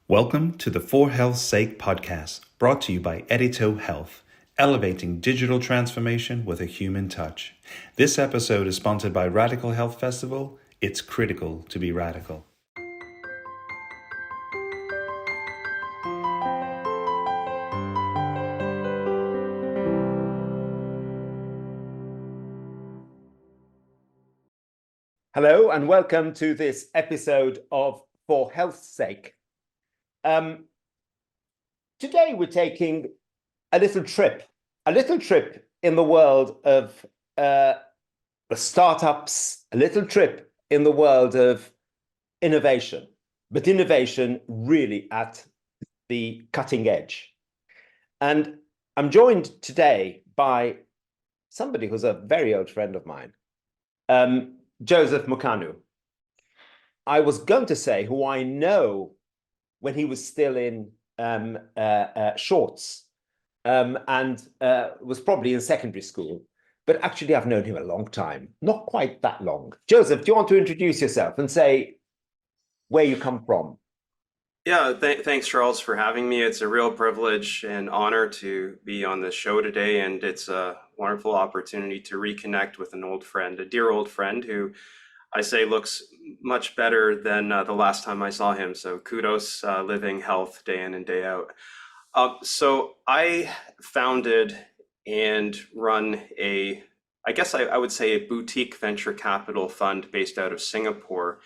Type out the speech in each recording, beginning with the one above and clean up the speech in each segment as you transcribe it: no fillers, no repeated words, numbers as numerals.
Welcome to the For Health's Sake podcast, brought to you by Edito Health, elevating digital transformation with a human touch. This episode is sponsored by Radical Health Festival. It's critical to be radical. Hello and welcome to this episode of For Health's Sake. Today we're taking a little trip in the world of the startups, a little trip in the world of innovation, but innovation really at the cutting edge. And I'm joined today by somebody who's a very old friend of mine, Joseph Mocanu. I was going to say who I know when he was still in shorts and was probably in secondary school, but actually I've known him a long time, not quite that long. Joseph, do you want to introduce yourself and say where you come from? Yeah, thanks, Charles, for having me. It's a real privilege and honor to be on this show today, and it's a wonderful opportunity to reconnect with an old friend, a dear old friend who I say looks much better than the last time I saw him. So kudos, living health day in and day out. So I founded and run I would say a boutique venture capital fund based out of Singapore.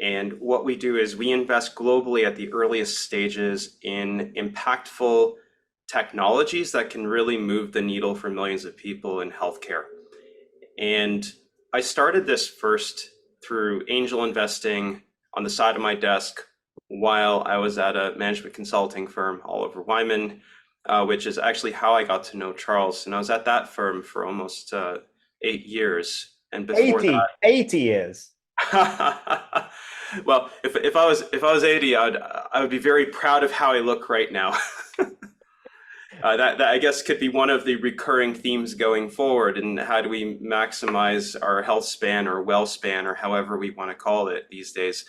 And what we do is we invest globally at the earliest stages in impactful technologies that can really move the needle for millions of people in healthcare. And I started this first through angel investing on the side of my desk while I was at a management consulting firm, Oliver Wyman, which is actually how I got to know Charles. And I was at that firm for almost 8 years. And before 80 years. Well, if I was 80, I would be very proud of how I look right now. That I guess could be one of the recurring themes going forward. And how do we maximize our health span or well span or however we want to call it these days?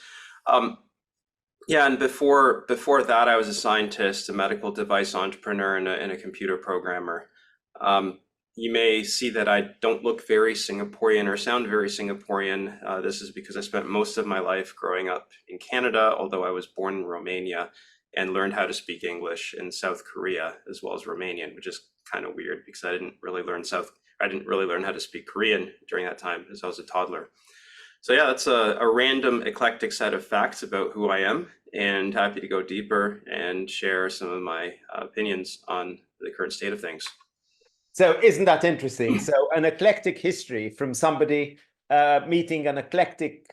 Yeah, and before that, I was a scientist, a medical device entrepreneur, and a computer programmer. You may see that I don't look very Singaporean or sound very Singaporean. This is because I spent most of my life growing up in Canada, although I was born in Romania and learned how to speak English in South Korea as well as Romanian, which is kind of weird because I didn't really learn how to speak Korean during that time as I was a toddler. So yeah, that's a random eclectic set of facts about who I am, and happy to go deeper and share some of my opinions on the current state of things. So isn't that interesting? So an eclectic history from somebody meeting an eclectic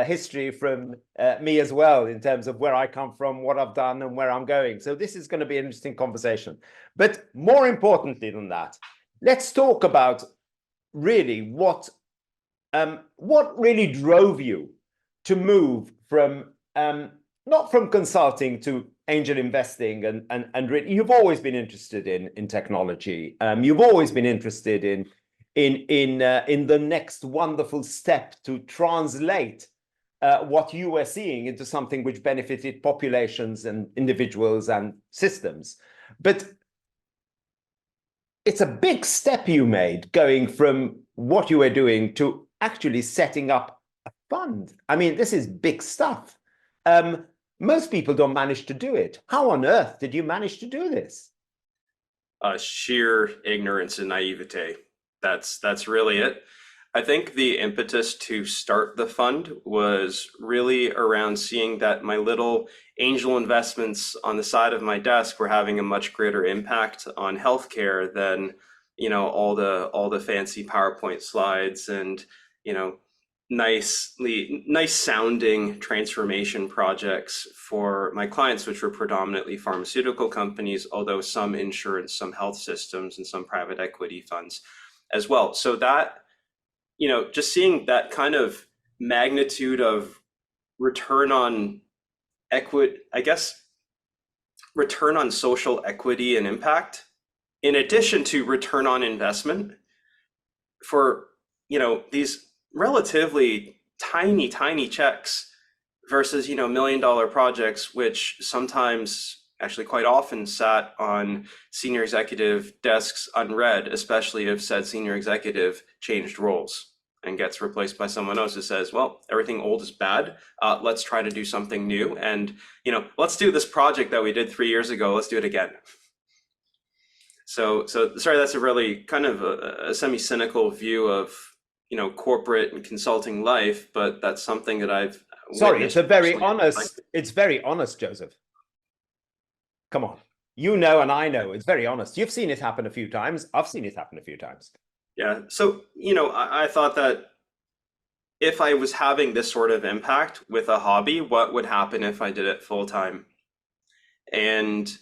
history from me as well, in terms of where I come from, what I've done, and where I'm going. So this is going to be an interesting conversation. But more importantly than that, let's talk about really what really drove you to move from not from consulting to angel investing, and really, you've always been interested in technology. You've always been interested in the next wonderful step to translate what you were seeing into something which benefited populations and individuals and systems. But it's a big step you made going from what you were doing to actually setting up a fund. I mean, this is big stuff. Most people don't manage to do it. How on earth did you manage to do this? Sheer ignorance and naivete. That's really it. I think the impetus to start the fund was really around seeing that my little angel investments on the side of my desk were having a much greater impact on healthcare than, all the fancy PowerPoint slides and, nice sounding transformation projects for my clients, which were predominantly pharmaceutical companies, although some insurance, some health systems, and some private equity funds as well. So that, just seeing that kind of magnitude of return on equity, I guess, return on social equity and impact, in addition to return on investment for, these relatively tiny checks versus, $1 million projects, which sometimes, actually quite often, sat on senior executive desks unread, especially if said senior executive changed roles and gets replaced by someone else who says, well, everything old is bad. Let's try to do something new. And, let's do this project that we did 3 years ago. Let's do it again. So sorry, that's a really kind of a semi-cynical view of, corporate and consulting life, but that's something that I've Sorry, it's a very personally. honest, it's very honest, Joseph. Come on. You know, and I know, it's very honest. You've seen it happen a few times. I've seen it happen a few times. Yeah. So, I thought that if I was having this sort of impact with a hobby, what would happen if I did it full time? And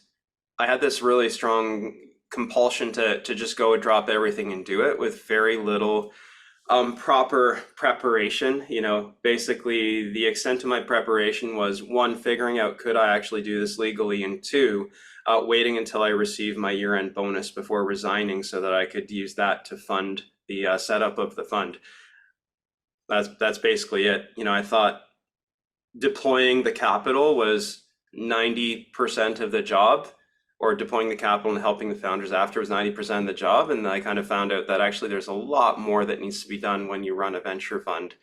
I had this really strong compulsion to just go and drop everything and do it with very little proper preparation. Basically the extent of my preparation was, one, figuring out could I actually do this legally, and two, waiting until I received my year-end bonus before resigning so that I could use that to fund the setup of the fund. That's basically it. I thought deploying the capital was 90% of the job, or deploying the capital and helping the founders after was 90% of the job. And I kind of found out that actually there's a lot more that needs to be done when you run a venture fund.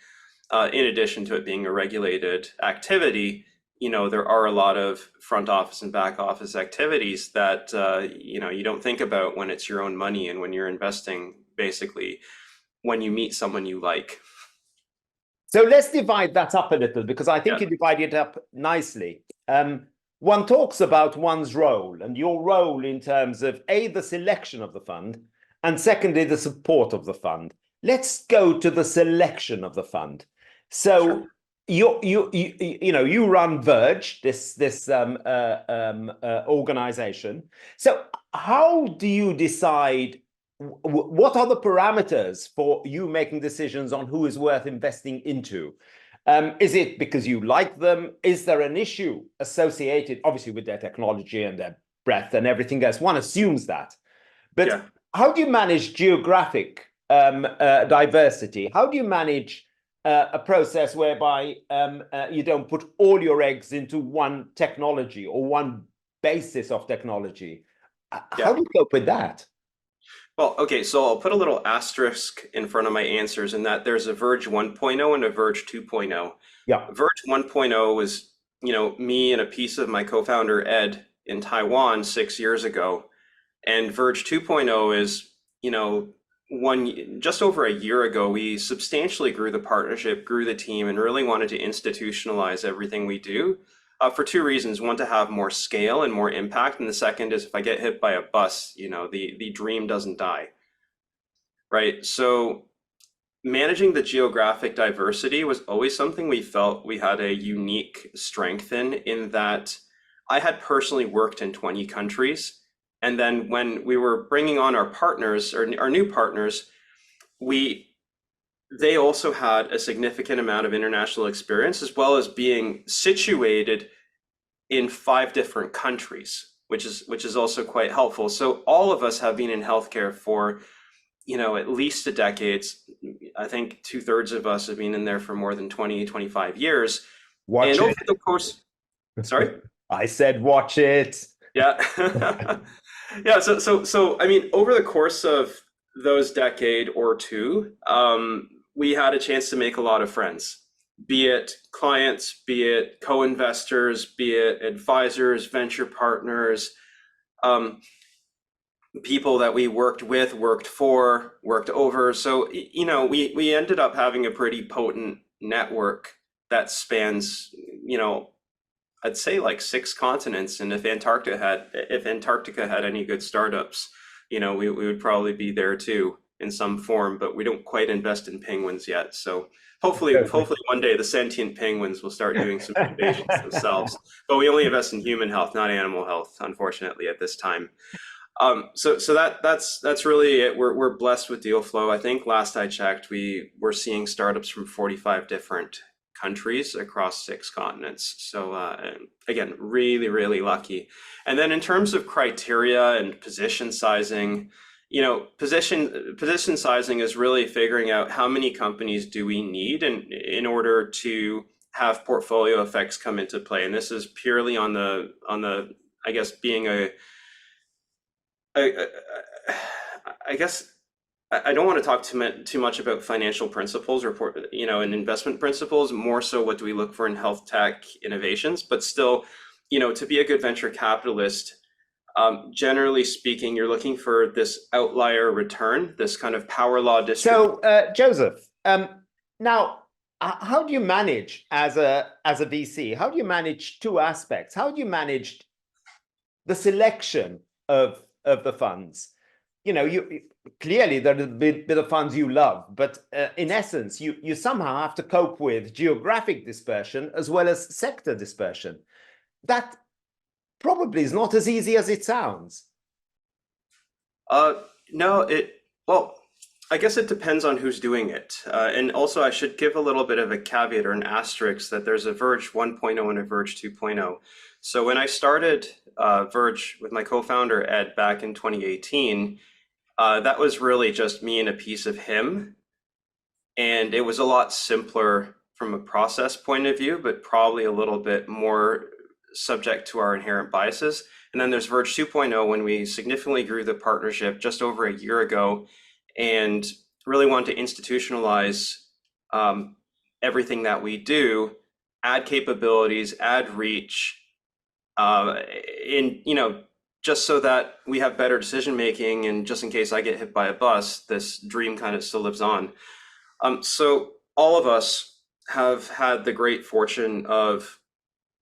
In addition to it being a regulated activity, there are a lot of front office and back office activities that, you don't think about when it's your own money and when you're investing, basically, when you meet someone you like. So let's divide that up a little, because I think you divided it up nicely. One talks about one's role, and your role in terms of A, the selection of the fund, and secondly, the support of the fund. Let's go to the selection of the fund. So sure. You run Verge, this organization. So how do you decide? What are the parameters for you making decisions on who is worth investing into? Is it because you like them? Is there an issue associated, obviously, with their technology and their breadth and everything else? One assumes that. But how do you manage geographic diversity? How do you manage a process whereby you don't put all your eggs into one technology or one basis of technology? How do you cope with that? Well, okay, so I'll put a little asterisk in front of my answers in that there's a Verge 1.0 and a Verge 2.0. Yeah. Verge 1.0 was, me and a piece of my co-founder, Ed, in Taiwan 6 years ago. And Verge 2.0 is, just over a year ago, we substantially grew the partnership, grew the team, and really wanted to institutionalize everything we do. For two reasons. One, to have more scale and more impact. And the second is, if I get hit by a bus, the dream doesn't die. Right. So managing the geographic diversity was always something we felt we had a unique strength in that I had personally worked in 20 countries. And then when we were bringing on our partners, or our new partners, they also had a significant amount of international experience, as well as being situated in 5 different countries, which is also quite helpful. So all of us have been in healthcare for, at least a decade. I think 2/3 of us have been in there for more than 20, 25 years. Watch over it. the course, sorry? I said, watch it. Yeah. Yeah. So, I mean, over the course of those decade or two, we had a chance to make a lot of friends, be it clients, be it co-investors, be it advisors, venture partners, people that we worked with, worked for, worked over. So, we ended up having a pretty potent network that spans, I'd say like 6 continents. And if Antarctica had any good startups, we would probably be there too in some form, but we don't quite invest in penguins yet. So hopefully one day the sentient penguins will start doing some innovations themselves, but we only invest in human health, not animal health, unfortunately, at this time. So that's really it. We're blessed with deal flow. I think last I checked, we were seeing startups from 45 different countries across 6 continents. So again, really, really lucky. And then in terms of criteria and position sizing, position sizing is really figuring out how many companies do we need in order to have portfolio effects come into play. And this is purely on the I guess being I guess I don't want to talk too much about financial principles or and investment principles. More so, what do we look for in health tech innovations? But still, to be a good venture capitalist, generally speaking, you're looking for this outlier return, this kind of power law distribution. So, Joseph, now, how do you manage as a VC? How do you manage two aspects? How do you manage the selection of the funds? You clearly there are a bit of funds you love, but in essence, you somehow have to cope with geographic dispersion as well as sector dispersion. That probably is not as easy as it sounds. No, well, I guess it depends on who's doing it. And also I should give a little bit of a caveat or an asterisk that there's a Verge 1.0 and a Verge 2.0. So when I started Verge with my co-founder Ed back in 2018, that was really just me and a piece of him. And it was a lot simpler from a process point of view, but probably a little bit more subject to our inherent biases. And then there's Verge 2.0 when we significantly grew the partnership just over a year ago and really want to institutionalize everything that we do, add capabilities, add reach, just so that we have better decision making, and just in case I get hit by a bus, this dream kind of still lives on. So all of us have had the great fortune of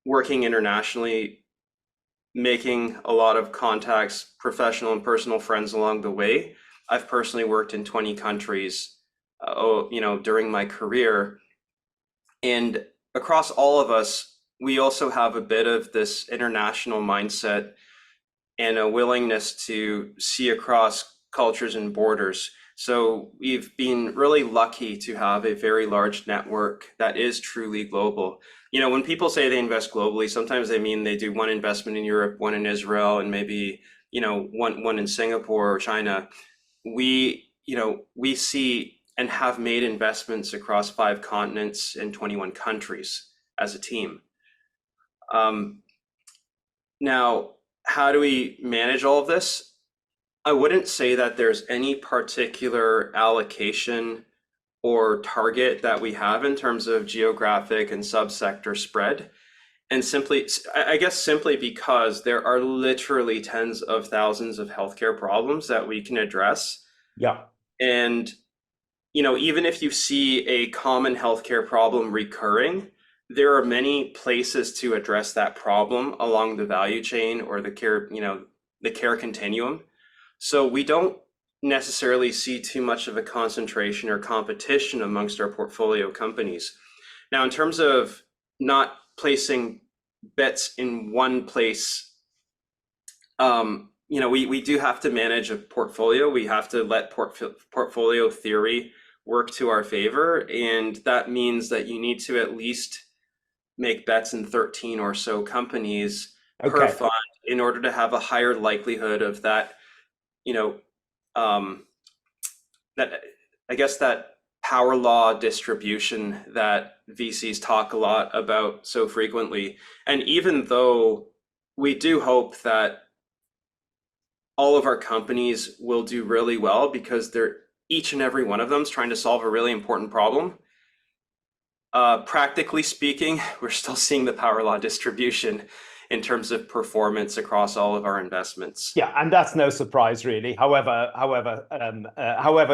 working internationally, making a lot of contacts, professional and personal friends along the way. I've personally worked in 20 countries, during my career. And across all of us, we also have a bit of this international mindset and a willingness to see across cultures and borders. So we've been really lucky to have a very large network that is truly global. When people say they invest globally, sometimes they mean they do one investment in Europe, one in Israel, and maybe, one in Singapore or China. We see and have made investments across 5 continents and 21 countries as a team. Now, how do we manage all of this? I wouldn't say that there's any particular allocation or target that we have in terms of geographic and subsector spread. And simply because there are literally tens of thousands of healthcare problems that we can address. Yeah. And, even if you see a common healthcare problem recurring, there are many places to address that problem along the value chain or the care continuum. So we don't necessarily see too much of a concentration or competition amongst our portfolio companies. Now, in terms of not placing bets in one place, we do have to manage a portfolio. We have to let portfolio theory work to our favor. And that means that you need to at least make bets in 13 or so companies per fund in order to have a higher likelihood of that, that power law distribution that VCs talk a lot about so frequently. And even though we do hope that all of our companies will do really well because each and every one of them is trying to solve a really important problem, practically speaking, we're still seeing the power law distribution in terms of performance across all of our investments. Yeah, and that's no surprise, really. However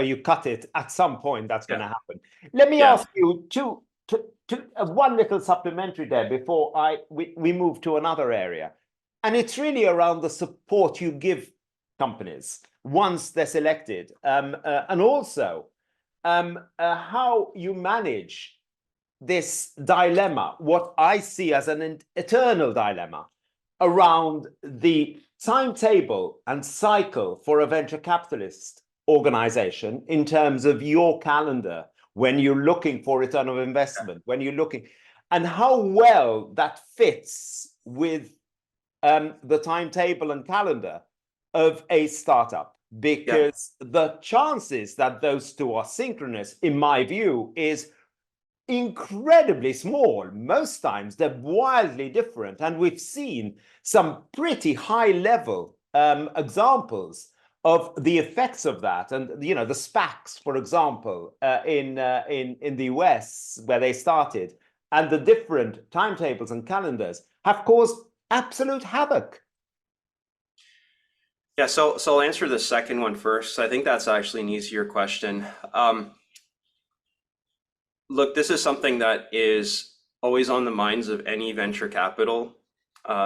you cut it, at some point that's going to happen. Let me ask you one little supplementary there before we move to another area, and it's really around the support you give companies once they're selected, and also how you manage this dilemma, what I see as an eternal dilemma around the timetable and cycle for a venture capitalist organization in terms of your calendar when you're looking for return of investment, and how well that fits with the timetable and calendar of a startup, because the chances that those two are synchronous, in my view, is incredibly small. Most times they're wildly different. And we've seen some pretty high level examples of the effects of that. And, the SPACs, for example, in the US, where they started, and the different timetables and calendars have caused absolute havoc. Yeah, so I'll answer the second one first. I think that's actually an easier question. Look, this is something that is always on the minds of any venture capital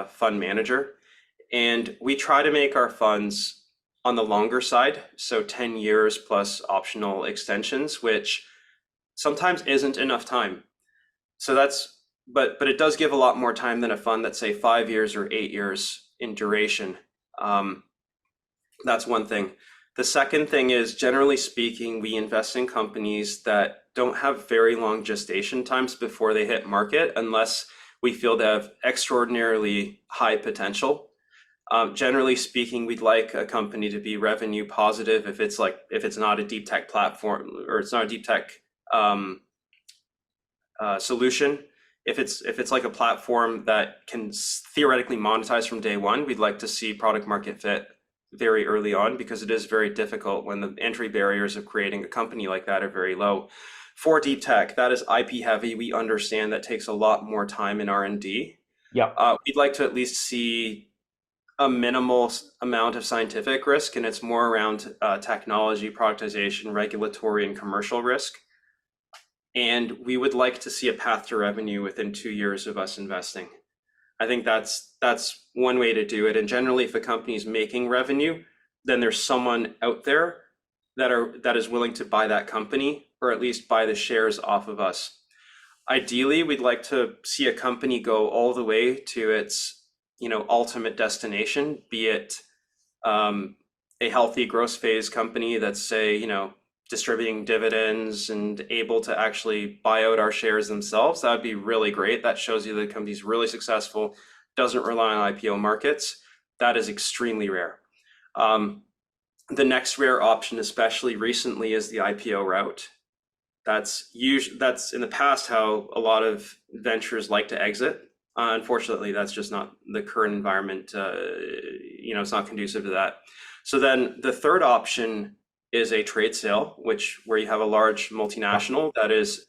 fund manager. And we try to make our funds on the longer side, so 10 years plus optional extensions, which sometimes isn't enough time. So but it does give a lot more time than a fund that's say 5 years or 8 years in duration. That's one thing. The second thing is, generally speaking, we invest in companies that don't have very long gestation times before they hit market, unless we feel they have extraordinarily high potential. Generally speaking, we'd like a company to be revenue positive if it's not a deep tech platform, or it's not a deep tech solution. If it's like a platform that can theoretically monetize from day one, we'd like to see product market fit very early on, because it is very difficult when the entry barriers of creating a company like that are very low. For deep tech, that is IP heavy. We understand that takes a lot more time in R&D. Yeah. We'd like to at least see a minimal amount of scientific risk, and it's more around technology, productization, regulatory, and commercial risk. And we would like to see a path to revenue within 2 years of us investing. I think that's one way to do it. And generally, if a company is making revenue, then there's someone out there that is willing to buy that company, or at least buy the shares off of us. Ideally, we'd like to see a company go all the way to its ultimate destination, be it a healthy growth phase company that's, say, distributing dividends and able to actually buy out our shares themselves. That would be really great. That shows you the company's really successful, doesn't rely on IPO markets. That is extremely rare. The next rare option, especially recently, is the IPO route. That's in the past how a lot of ventures like to exit. Unfortunately, that's just not the current environment. It's not conducive to that. So then the third option is a trade sale, where you have a large multinational that is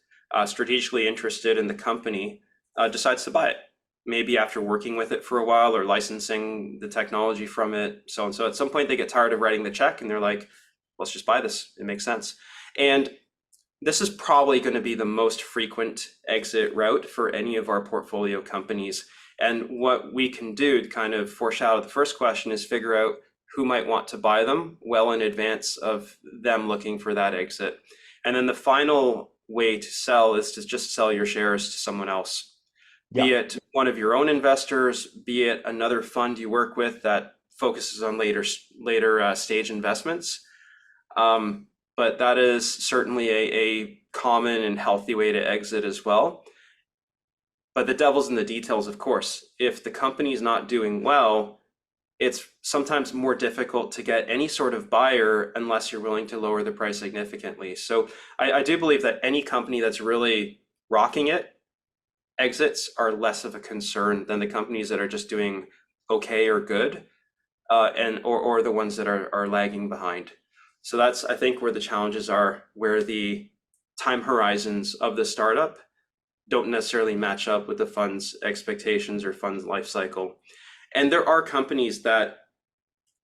strategically interested in the company, decides to buy it, maybe after working with it for a while or licensing the technology from it, so and so. At some point, they get tired of writing the check and they're like, let's just buy this. It makes sense. And this is probably going to be the most frequent exit route for any of our portfolio companies. And what we can do to kind of foreshadow the first question is figure out who might want to buy them well in advance of them looking for that exit. And then the final way to sell is to just sell your shares to someone else, be it one of your own investors, be it another fund you work with that focuses on later stage investments. But that is certainly a common and healthy way to exit as well. But the devil's in the details, of course. If the company's not doing well, it's sometimes more difficult to get any sort of buyer unless you're willing to lower the price significantly. So I do believe that any company that's really rocking it, exits are less of a concern than the companies that are just doing okay or good, or the ones that are lagging behind. So that's, I think, where the challenges are, where the time horizons of the startup don't necessarily match up with the fund's expectations or fund's life cycle. And there are companies that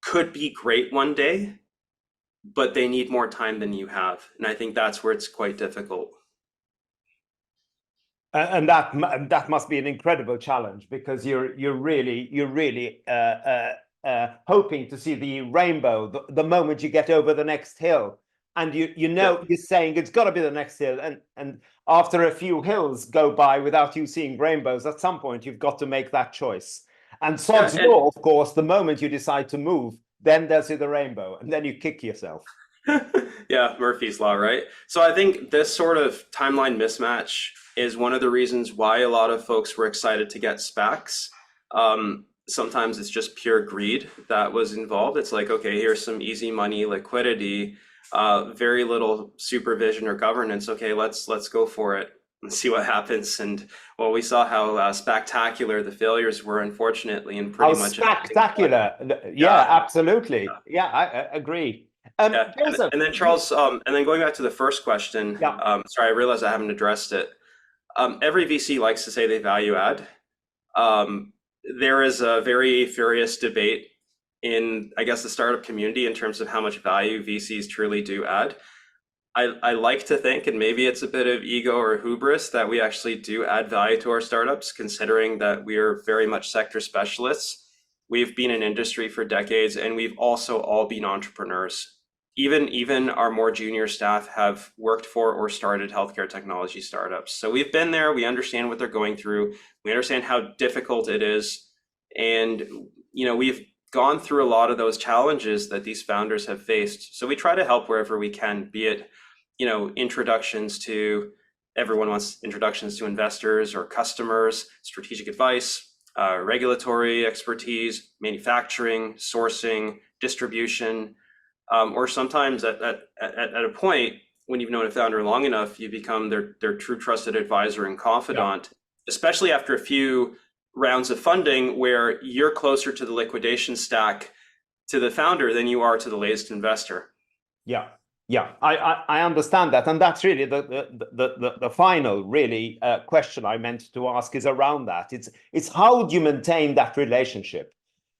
could be great one day, but they need more time than you have. And I think that's where it's quite difficult. And that must be an incredible challenge, because you're really hoping to see the rainbow the moment you get over the next hill, and you're saying it's got to be the next hill, and after a few hills go by without you seeing rainbows, at some point you've got to make that choice. And sod's law, of course, the moment you decide to move, then there's the rainbow, and then you kick yourself. Yeah, Murphy's Law, right? So I think this sort of timeline mismatch is one of the reasons why a lot of folks were excited to get SPACs. Sometimes it's just pure greed that was involved. It's like, okay, here's some easy money, liquidity, very little supervision or governance. Okay, let's go for it. and see what happens. And well, we saw how spectacular the failures were, unfortunately, in pretty How much spectacular. Yeah, yeah, absolutely. Yeah, I agree. yeah. Joseph, And then Charles, and then going back to the first question, yeah, sorry, I realized I haven't addressed it. Every VC likes to say they value add. Um, there is a very furious debate in, I guess, the startup community in terms of how much value VCs truly do add. I like to think, and maybe it's a bit of ego or hubris, that we actually do add value to our startups, considering that we are very much sector specialists. We've been in industry for decades, and we've also all been entrepreneurs. Even our more junior staff have worked for or started healthcare technology startups. So we've been there, we understand what they're going through, we understand how difficult it is. And we've gone through a lot of those challenges that these founders have faced. So we try to help wherever we can, be it introductions to, everyone wants introductions to investors or customers, strategic advice, regulatory expertise, manufacturing, sourcing, distribution, or sometimes at a point when you've known a founder long enough, you become their true trusted advisor and confidant, especially after a few rounds of funding where you're closer to the liquidation stack to the founder than you are to the latest investor. Yeah. Yeah, I understand that, and that's really the final really question I meant to ask is around that. It's how do you maintain that relationship?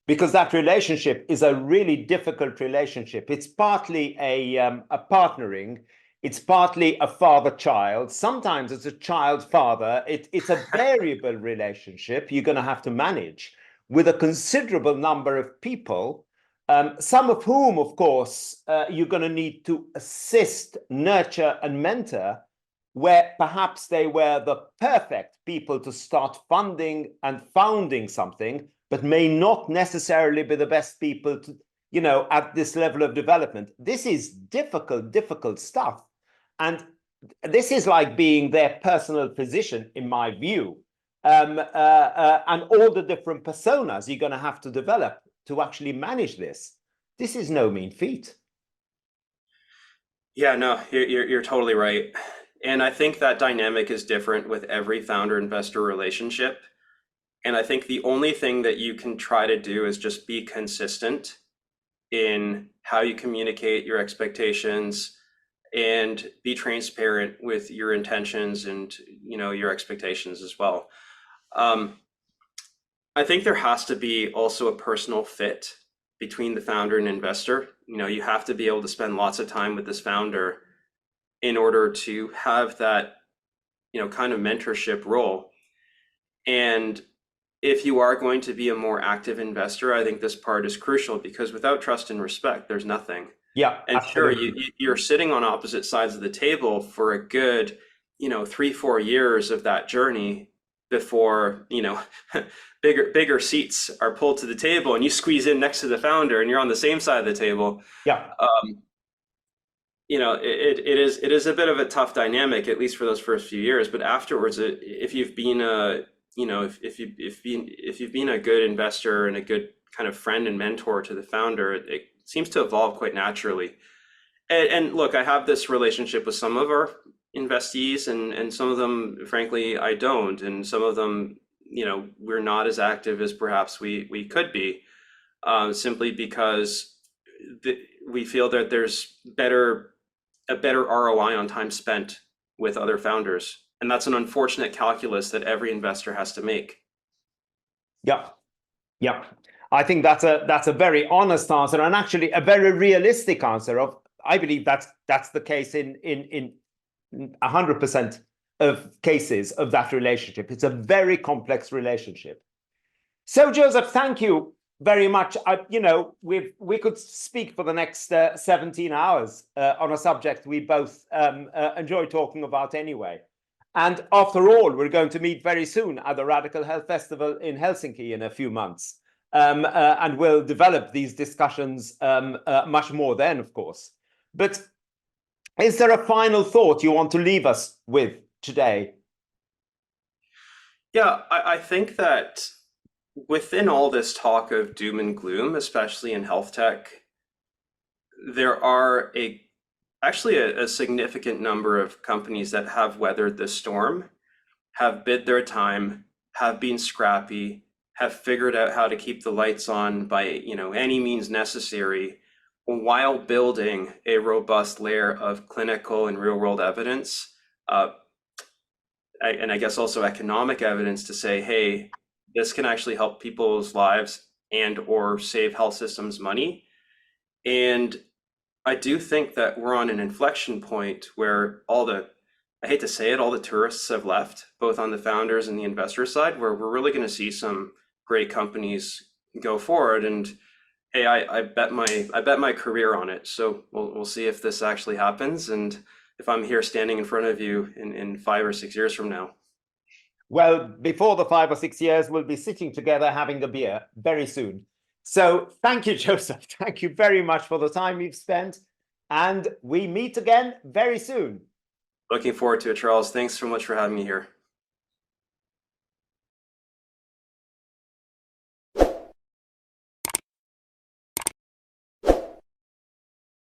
Because that relationship is a really difficult relationship. It's partly a partnering, it's partly a father-child. Sometimes it's a child-father. It's a variable relationship you're going to have to manage with a considerable number of people. Some of whom, of course, you're going to need to assist, nurture, and mentor, where perhaps they were the perfect people to start funding and founding something, but may not necessarily be the best people to, at this level of development. This is difficult stuff. And this is like being their personal physician, in my view. And all the different personas you're going to have to develop to actually manage this. This is no mean feat. Yeah, no, you're totally right. And I think that dynamic is different with every founder investor relationship. And I think the only thing that you can try to do is just be consistent in how you communicate your expectations and be transparent with your intentions and your expectations as well. I think there has to be also a personal fit between the founder and investor. You have to be able to spend lots of time with this founder in order to have that, kind of mentorship role. And if you are going to be a more active investor, I think this part is crucial, because without trust and respect, there's nothing. Yeah, and absolutely. Sure, you're sitting on opposite sides of the table for a good, 3-4 years of that journey before, bigger seats are pulled to the table and you squeeze in next to the founder and you're on the same side of the table. Yeah. It is a bit of a tough dynamic, at least for those first few years. But afterwards, if you've been if you've been a good investor and a good kind of friend and mentor to the founder, it seems to evolve quite naturally. And look, I have this relationship with some of our investees, and some of them, frankly, I don't, and some of them, we're not as active as perhaps we could be, simply because we feel that there's a better ROI on time spent with other founders. And that's an unfortunate calculus that every investor has to make. Yeah. Yeah. I think that's a very honest answer, and actually a very realistic answer. I believe that's the case in 100% of cases of that relationship. It's a very complex relationship. So, Joseph, thank you very much. We could speak for the next 17 hours on a subject we both enjoy talking about anyway. And after all, we're going to meet very soon at the Radical Health Festival in Helsinki in a few months. And we'll develop these discussions much more then, of course. But is there a final thought you want to leave us with today? Yeah, I think that within all this talk of doom and gloom, especially in health tech, there are a actually a significant number of companies that have weathered this storm, have bid their time, have been scrappy, have figured out how to keep the lights on by any means necessary, while building a robust layer of clinical and real world evidence, and I guess also economic evidence to say, hey, this can actually help people's lives and or save health systems money. And I do think that we're on an inflection point where I hate to say it, all the tourists have left, both on the founders and the investor side, where we're really going to see some great companies go forward. And hey, I bet my career on it. So we'll see if this actually happens, and if I'm here standing in front of you in 5 or 6 years from now. Well, before the 5 or 6 years, we'll be sitting together having a beer very soon. So thank you, Joseph. Thank you very much for the time you've spent. And we meet again very soon. Looking forward to it, Charles. Thanks so much for having me here.